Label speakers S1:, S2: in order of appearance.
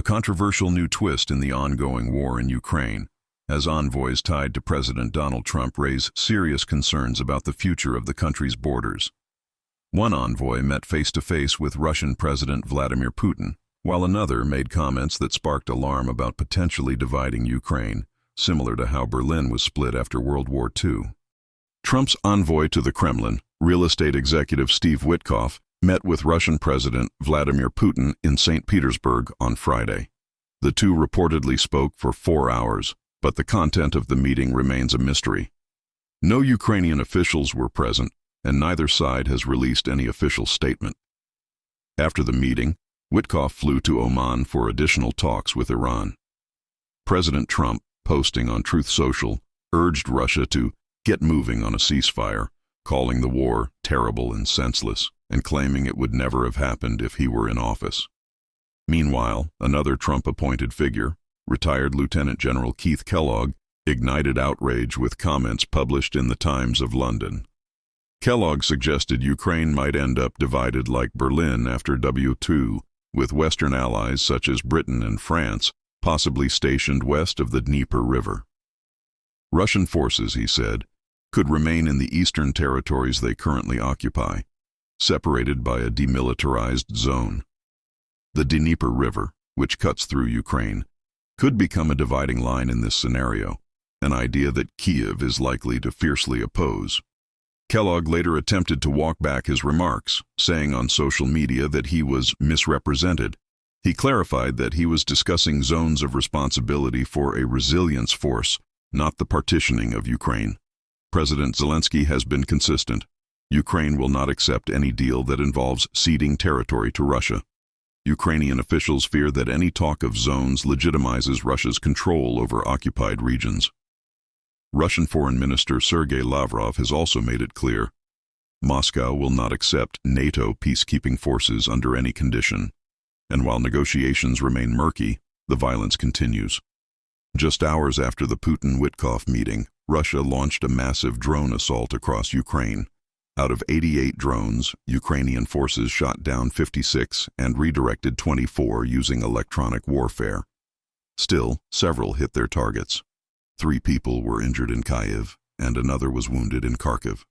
S1: A controversial new twist in the ongoing war in Ukraine, as envoys tied to President Donald Trump raise serious concerns about the future of the country's borders. One envoy met face-to-face with Russian President Vladimir Putin, while another made comments that sparked alarm about potentially dividing Ukraine, similar to how Berlin was split after World War II. Trump's envoy to the Kremlin, real estate executive Steve Witkoff, met with Russian President Vladimir Putin in St. Petersburg on Friday. The two reportedly spoke for 4 hours, but the content of the meeting remains a mystery. No Ukrainian officials were present, and neither side has released any official statement. After the meeting, Witkoff flew to Oman for additional talks with Iran. President Trump, posting on Truth Social, urged Russia to get moving on a ceasefire, calling the war terrible and senseless, and claiming it would never have happened if he were in office. Meanwhile, another Trump-appointed figure, retired Lieutenant General Keith Kellogg, ignited outrage with comments published in the Times of London. Kellogg suggested Ukraine might end up divided like Berlin after W2, with Western allies such as Britain and France possibly stationed west of the Dnieper River. Russian forces, he said, could remain in the eastern territories they currently occupy, separated by a demilitarized zone. The Dnieper River, which cuts through Ukraine, could become a dividing line in this scenario, an idea that Kiev is likely to fiercely oppose. Kellogg later attempted to walk back his remarks, saying on social media that he was misrepresented. He clarified that he was discussing zones of responsibility for a resilience force, not the partitioning of Ukraine. President Zelensky has been consistent. Ukraine will not accept any deal that involves ceding territory to Russia. Ukrainian officials fear that any talk of zones legitimizes Russia's control over occupied regions. Russian Foreign Minister Sergei Lavrov has also made it clear Moscow will not accept NATO peacekeeping forces under any condition, and while negotiations remain murky, the violence continues. Just hours after the Putin-Witkoff meeting, Russia launched a massive drone assault across Ukraine. Out of 88 drones, Ukrainian forces shot down 56 and redirected 24 using electronic warfare. Still, several hit their targets. 3 people were injured in Kyiv, and another was wounded in Kharkiv.